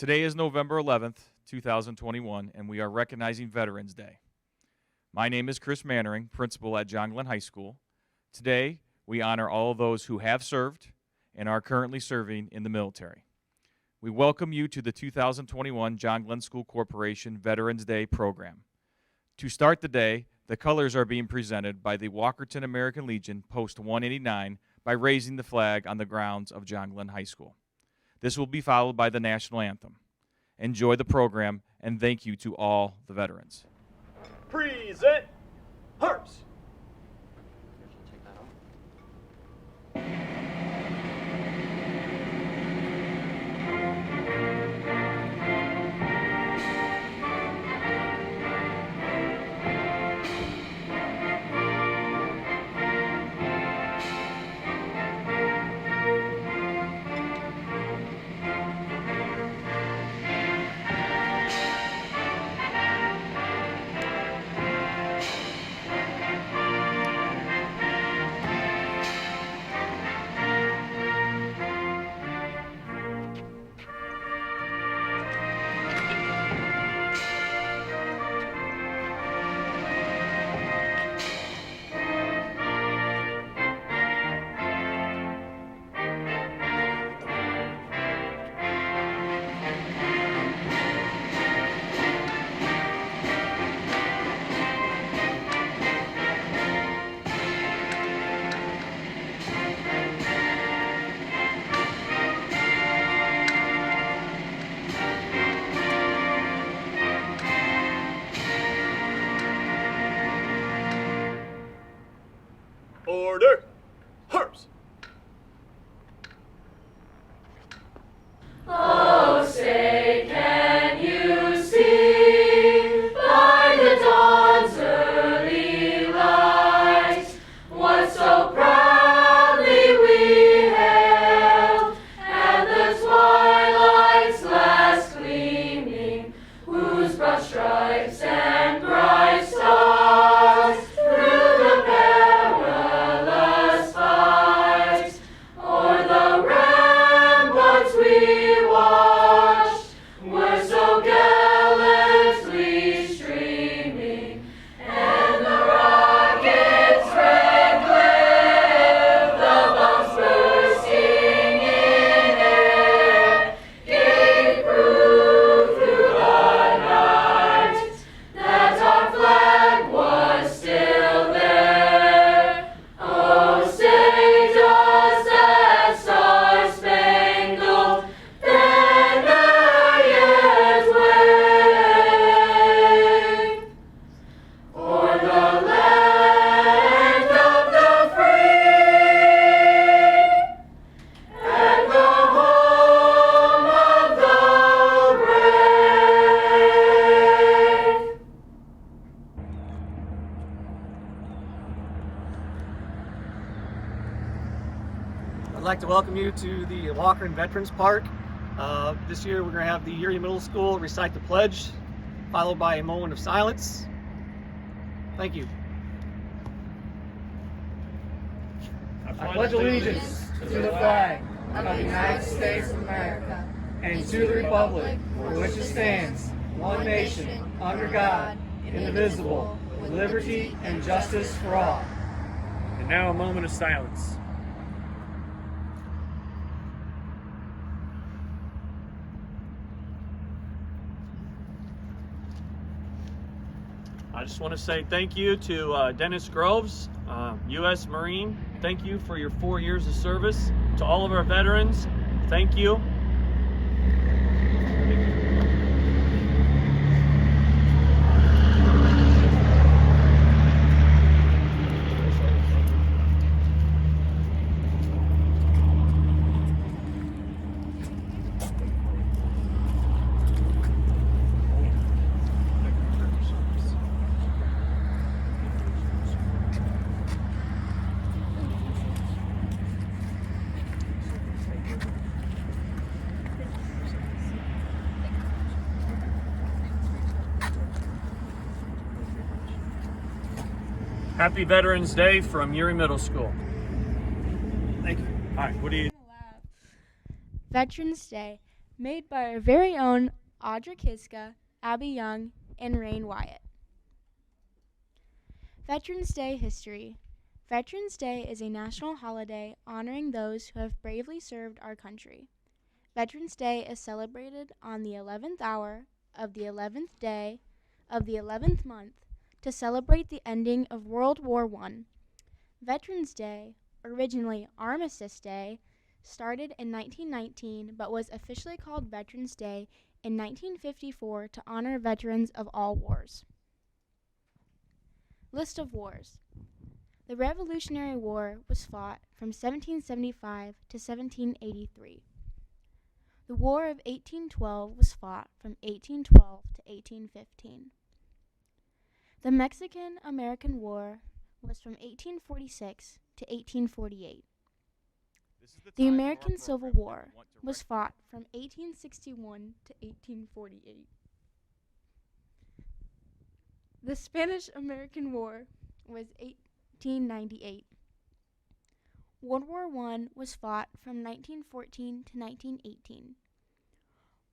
Today is November 11th, 2021, and we are recognizing Veterans Day. My name is Chris Mannering, principal at John Glenn High School. Today, we honor all of those who have served and are currently serving in the military. We welcome you to the 2021 John Glenn School Corporation Veterans Day program. To start the day, the colors are being presented by the Walkerton American Legion Post 189 by raising the flag on the grounds of John Glenn High School. This will be followed by the national anthem. Enjoy the program, and thank you to all the veterans. Present Harps. Order! Harps! Oh, say, can you see by the dawn's early light what so proudly we hailed at the twilight's last gleaming, whose broad stripes and bright stars through the perilous fight o'er the ramparts we watched were so gallantly streaming, and the rocket's red glare, the bombs bursting in air, gave proof through the night that our flag was still there. Oh, say does that star-spangled banner yet wave o'er the land of the free and the home of the brave? I'd like to welcome you to the Walkerton Veterans Park. This year we're going to have the Erie Middle School recite the pledge, followed by a moment of silence. Thank you. I pledge allegiance to the flag of the United States of America and to the republic for which it stands, one nation, under God, indivisible, with liberty and justice for all. And now a moment of silence. I just want to say thank you to Dennis Groves, U.S. Marine. Thank you for your 4 years of service. To all of our veterans, thank you. Happy Veterans Day from Erie Middle School. Thank you. All right, what do you? Veterans Day made by our very own Audra Kiska, Abby Young, and Rain Wyatt. Veterans Day history. Veterans Day is a national holiday honoring those who have bravely served our country. Veterans Day is celebrated on the 11th hour of the 11th day of the 11th month to celebrate the ending of World War I. Veterans Day, originally Armistice Day, started in 1919 but was officially called Veterans Day in 1954 to honor veterans of all wars. List of wars. The Revolutionary War was fought from 1775 to 1783. The War of 1812 was fought from 1812 to 1815. The Mexican-American War was from 1846 to 1848. The American Civil War was fought from 1861 to 1848. The Spanish-American War was 1898. World War I was fought from 1914 to 1918.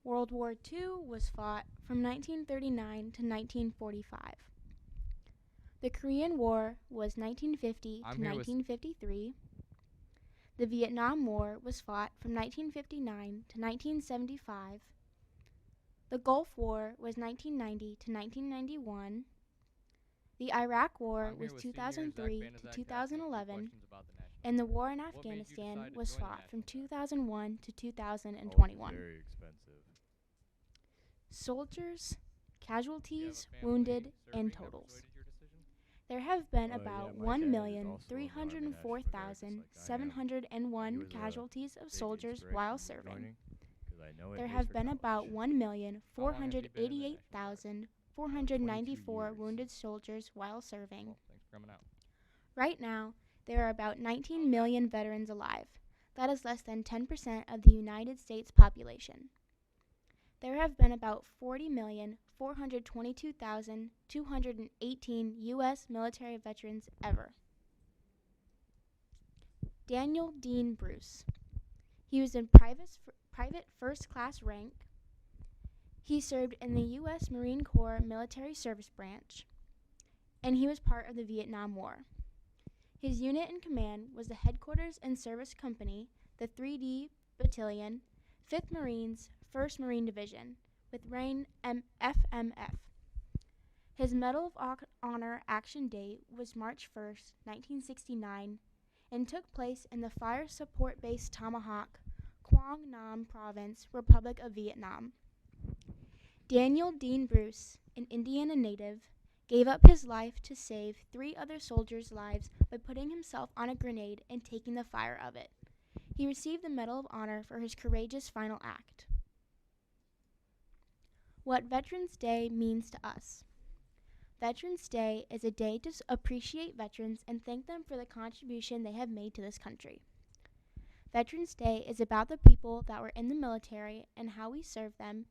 World War II was fought from 1939 to 1945. The Korean War was 1950 to 1953. The Vietnam War was fought from 1959 to 1975. The Gulf War was 1990 to 1991. The Iraq War was 2003 to 2011. And the war in Afghanistan was fought from 2001 to 2021. Very expensive. Soldiers, casualties, wounded, and totals. There have been about 1,304,701 casualties of soldiers while serving. There have been about 1,488,494 wounded soldiers while serving. Right now, there are about 19 million veterans alive. That is less than 10% of the United States population. There have been about 40,422,218 U.S. military veterans ever. Daniel Dean Bruce. He was in private first-class rank. He served in the U.S. Marine Corps Military Service Branch, and he was part of the Vietnam War. His unit in command was the Headquarters and Service Company, the 3D Battalion, 5th Marines, 1st Marine Division, with rank FMF. His Medal of Honor action date was March 1st, 1969, and took place in the Fire Support Base Tomahawk, Quang Nam Province, Republic of Vietnam. Daniel Dean Bruce, an Indiana native, gave up his life to save 3 other soldiers' lives by putting himself on a grenade and taking the fire of it. He received the Medal of Honor for his courageous final act. What Veterans Day means to us. Veterans Day is a day to appreciate veterans and thank them for the contribution they have made to this country. Veterans Day is about the people that were in the military and how we serve them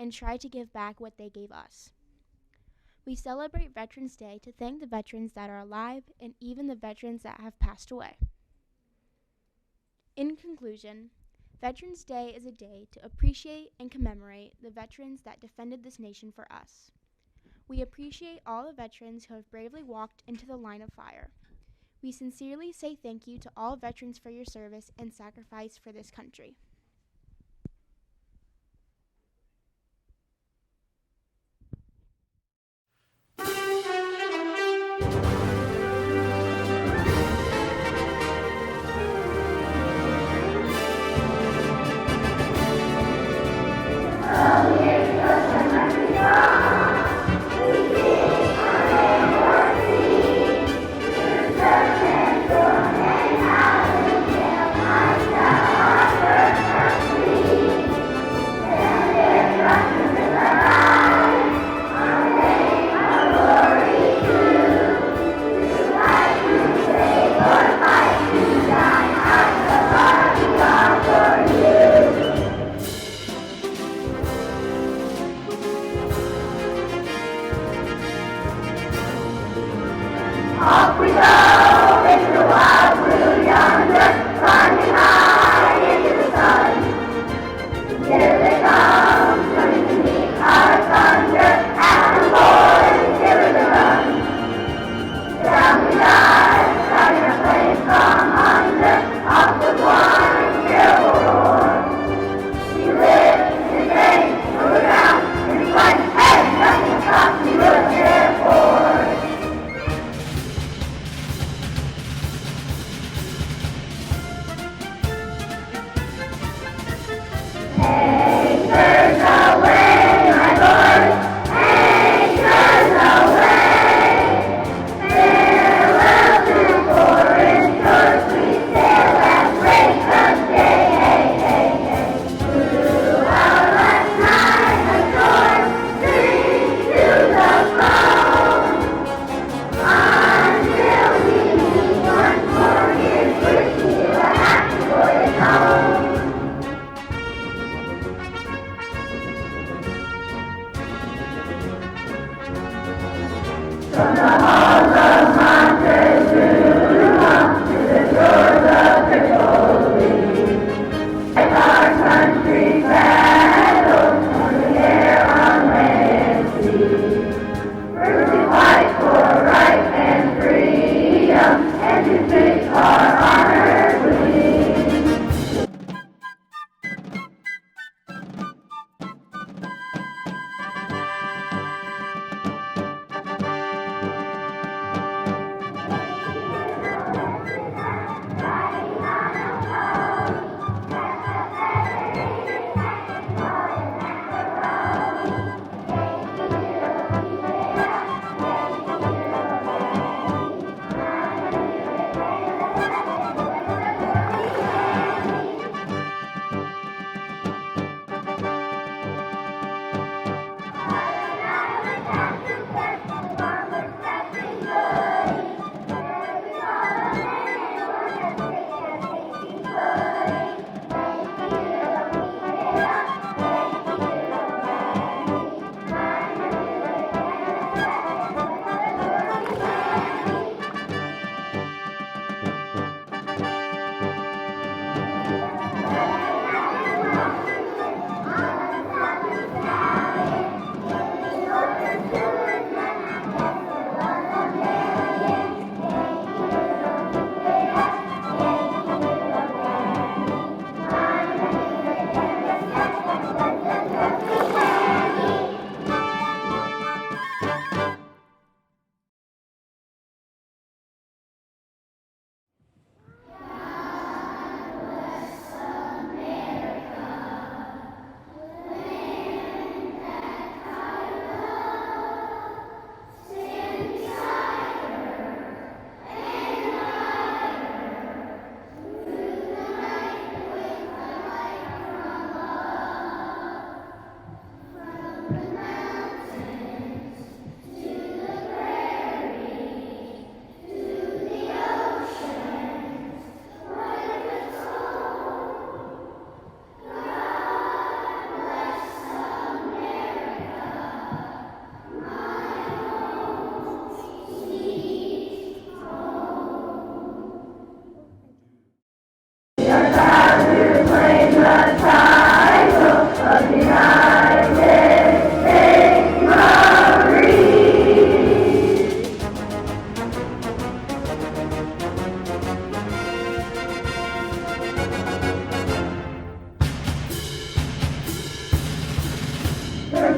and try to give back what they gave us. We celebrate Veterans Day to thank the veterans that are alive and even the veterans that have passed away. In conclusion, Veterans Day is a day to appreciate and commemorate the veterans that defended this nation for us. We appreciate all the veterans who have bravely walked into the line of fire. We sincerely say thank you to all veterans for your service and sacrifice for this country. Thank you.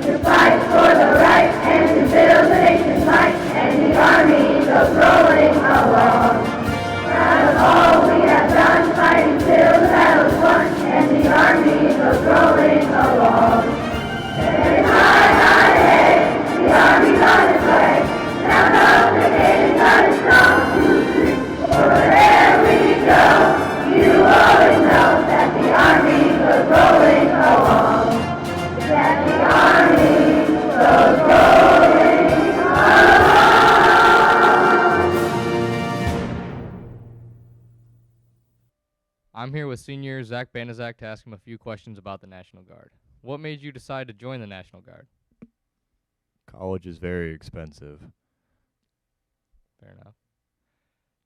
to fight for the right and to build the nation's might, and the army goes rolling along. Proud of all we have done, fighting till the battle's won, and the army goes rolling along. Hey, hi, hi, hey, the army's on its way. Now know the nation's on its strong. Wherever we go, you always know that the army goes rolling along. That the army goes rolling along. I'm here with senior Zach Banaszak to ask him a few questions about the National Guard. What made you decide to join the National Guard? College is very expensive. Fair enough.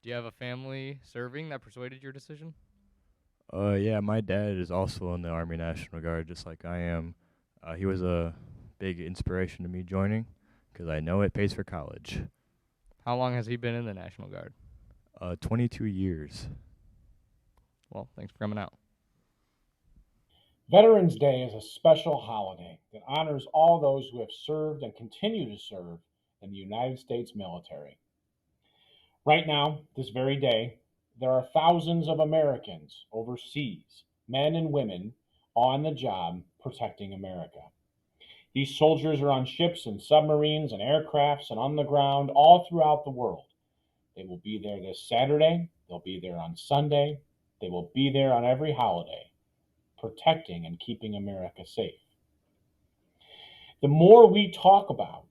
Do you have a family serving that persuaded your decision? Yeah, my dad is also in the Army National Guard, just like I am. He was a big inspiration to me joining, because I know it pays for college. How long has he been in the National Guard? 22 years. Well, thanks for coming out. Veterans Day is a special holiday that honors all those who have served and continue to serve in the United States military. Right now, this very day, there are thousands of Americans overseas, men and women, on the job protecting America. These soldiers are on ships and submarines and aircrafts and on the ground all throughout the world. They will be there this Saturday, they'll be there on Sunday, they will be there on every holiday, protecting and keeping America safe. The more we talk about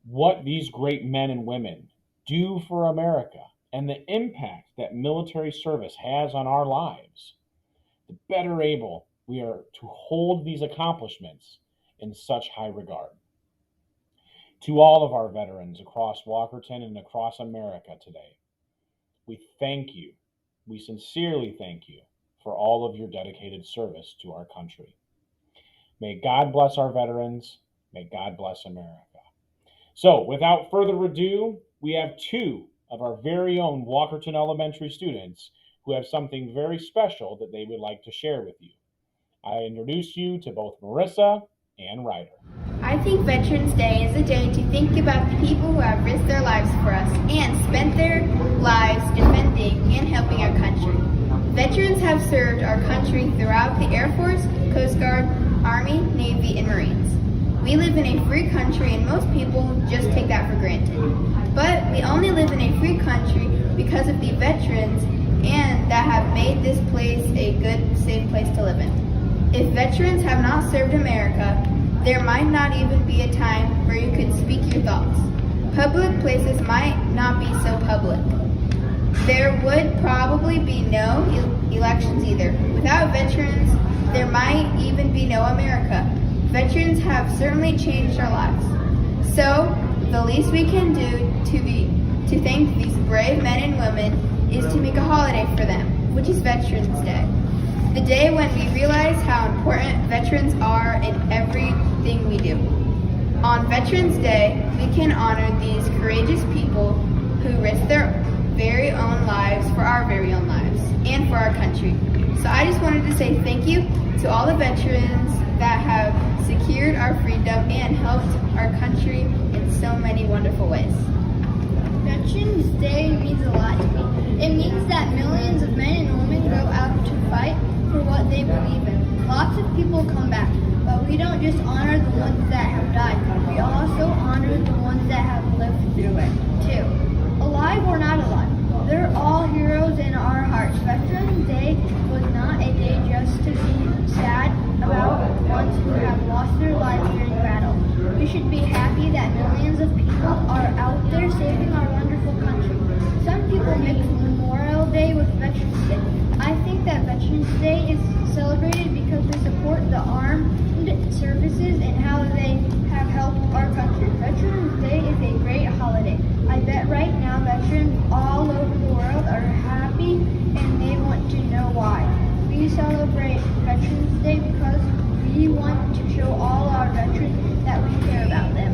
what these great men and women do for America and the impact that military service has on our lives, the better able we are to hold these accomplishments in such high regard. To all of our veterans across Walkerton and across America today, we thank you. We sincerely thank you for all of your dedicated service to our country. May God bless our veterans. May God bless America. So, without further ado, we have two of our very own Walkerton Elementary students who have something very special that they would like to share with you. I introduce you to both Marissa and Ryder. I think Veterans Day is a day to think about the people who have risked their lives for us and spent their lives defending and helping our country. Veterans have served our country throughout the Air Force, Coast Guard, Army, Navy, and Marines. We live in a free country and most people just take that for granted. But we only live in a free country because of the veterans and that have made this place a good, safe place to live in. If veterans have not served America, there might not even be a time where you could speak your thoughts. Public places might not be so public. There would probably be no elections either. Without veterans, there might even be no America. Veterans have certainly changed our lives. So, the least we can do to thank these brave men and women is to make a holiday for them, which is Veterans Day. The day when we realize how important veterans are in everything we do. On Veterans Day, we can honor these courageous people who risk their very own lives for our very own lives and for our country. So I just wanted to say thank you to all the veterans that have secured our freedom and helped our country in so many wonderful ways. Veterans Day means a lot to me. It means that millions of men and women go out to fight for what they believe in. Lots of people come back, but we don't just honor the ones that have died. We also honor the ones that have lived through it, too. Alive or not alive, they're all heroes in our hearts. Veterans Day was not a day just to be sad about ones who have lost their lives during battle. We should be happy that millions of people are out there saving our wonderful country. Some people mix Memorial Day with Veterans Day. I think that Veterans Day is celebrated because they support the armed services and how they have helped our country. Veterans Day is a great holiday. I bet right now veterans all over the world are happy and they want to know why. We celebrate Veterans Day because we want to show all our veterans that we care about them.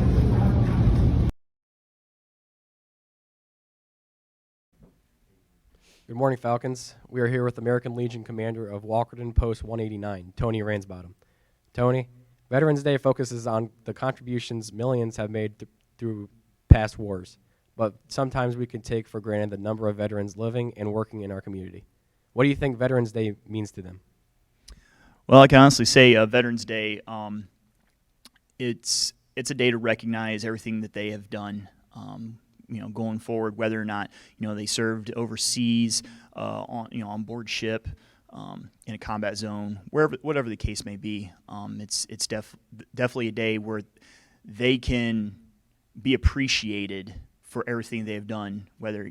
Good morning, Falcons. We are here with American Legion Commander of Walkerton Post 189, Tony Ransbottom. Tony, Veterans Day focuses on the contributions millions have made through past wars, but sometimes we can take for granted the number of veterans living and working in our community. What do you think Veterans Day means to them? Well, I can honestly say Veterans Day, it's a day to recognize everything that they have done, going forward, whether or not, they served overseas, on board ship, in a combat zone, whatever the case may be. It's definitely a day where they can be appreciated for everything they have done, whether,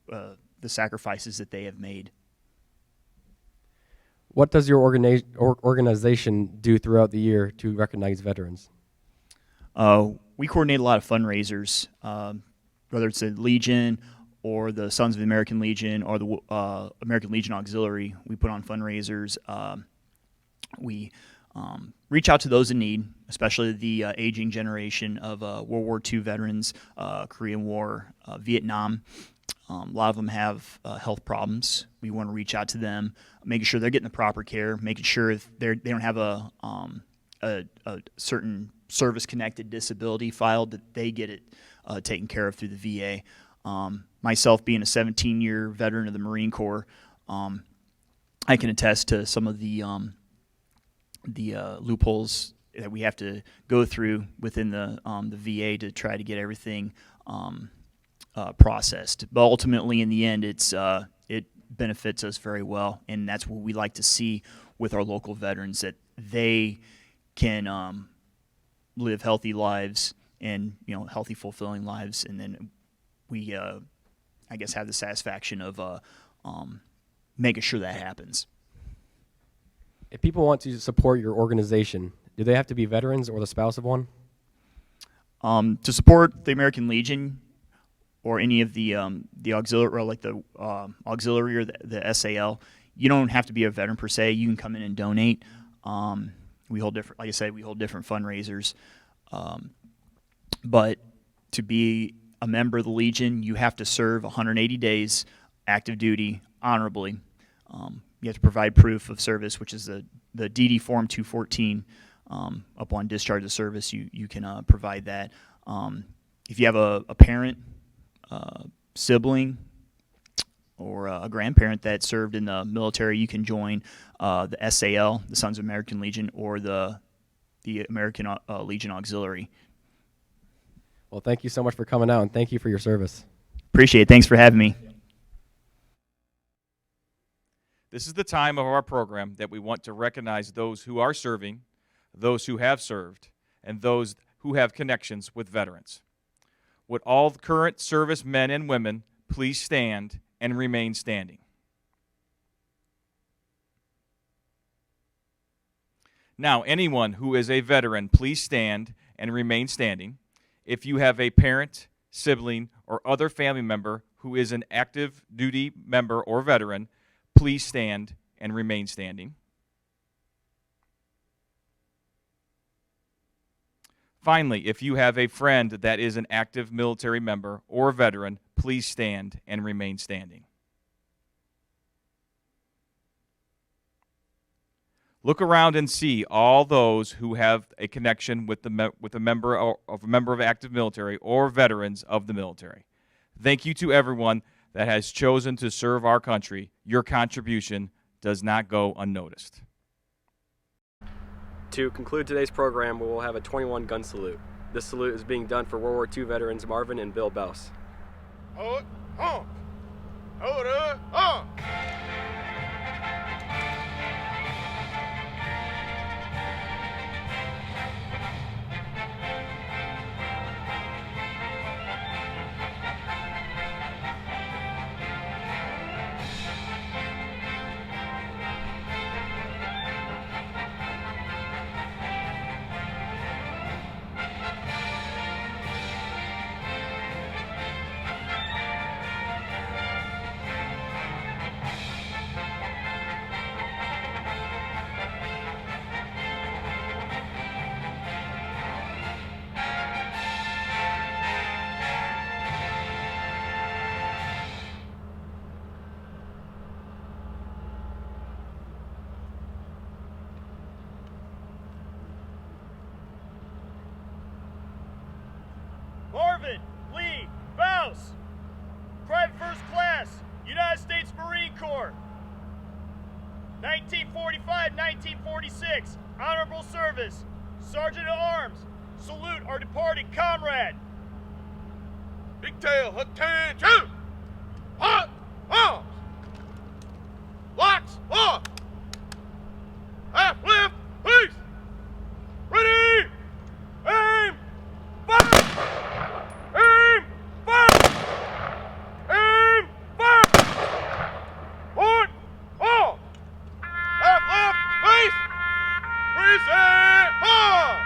the sacrifices that they have made. What does your organization do throughout the year to recognize veterans? We coordinate a lot of fundraisers, whether it's the Legion or the Sons of the American Legion or the American Legion Auxiliary. We put on fundraisers. We reach out to those in need, especially the aging generation of World War II veterans, Korean War, Vietnam. A lot of them have health problems. We want to reach out to them, making sure they're getting the proper care, making sure if they don't have a certain service-connected disability filed, that they get it taken care of through the VA. Myself being a 17-year veteran of the Marine Corps, I can attest to some of the loopholes that we have to go through within the VA to try to get everything processed. But ultimately, in the end, it benefits us very well, and that's what we like to see with our local veterans, that they can live healthy lives and healthy, fulfilling lives, and then we, I guess, have the satisfaction of making sure that happens. If people want to support your organization, do they have to be veterans or the spouse of one? To support the American Legion or any of the auxiliary, or like the auxiliary or the SAL, you don't have to be a veteran per se. You can come in and donate. We hold different, like I said, we hold different fundraisers. But to be a member of the Legion, you have to serve 180 days active duty honorably. You have to provide proof of service, which is the DD Form 214. Upon discharge of service, you can provide that. If you have a parent, sibling, or a grandparent that served in the military, you can join the SAL, the Sons of American Legion, or the American Legion Auxiliary. Well, thank you so much for coming out, and thank you for your service. Appreciate it. Thanks for having me. This is the time of our program that we want to recognize those who are serving, those who have served, and those who have connections with veterans. Would all current service men and women please stand and remain standing? Now, anyone who is a veteran, please stand and remain standing. If you have a parent, sibling, or other family member who is an active duty member or veteran, please stand and remain standing. Finally, if you have a friend that is an active military member or veteran, please stand and remain standing. Look around and see all those who have a connection with a member of active military or veterans of the military. Thank you to everyone that has chosen to serve our country. Your contribution does not go unnoticed. To conclude today's program, we will have a 21 gun salute. This salute is being done for World War II veterans Marvin and Bill Bouse. Hold up. United States Marine Corps. 1945-1946, honorable service, Sergeant at Arms. Salute our departed comrade. Pigtail, attention! Hot arms! Locks off! Half lift, please! Ready! Aim! Fire! Aim! Fire! Aim! Fire! Point! Off! Half left, face! Present! Pause!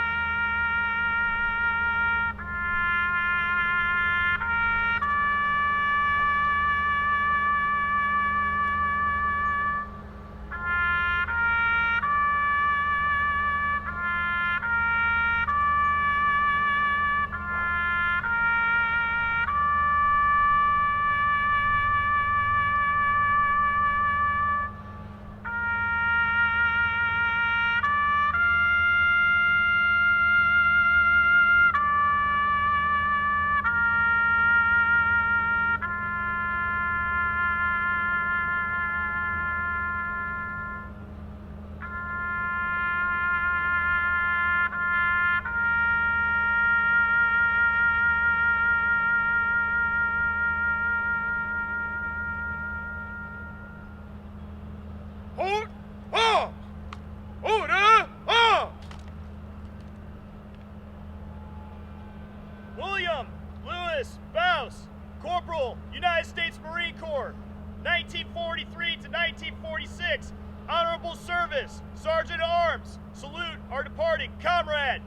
Hold arms! Order arms! William Lewis Bouse, Corporal, United States Marine Corps. 1943 to 1946, honorable service, Sergeant at Arms. Salute our departed comrade.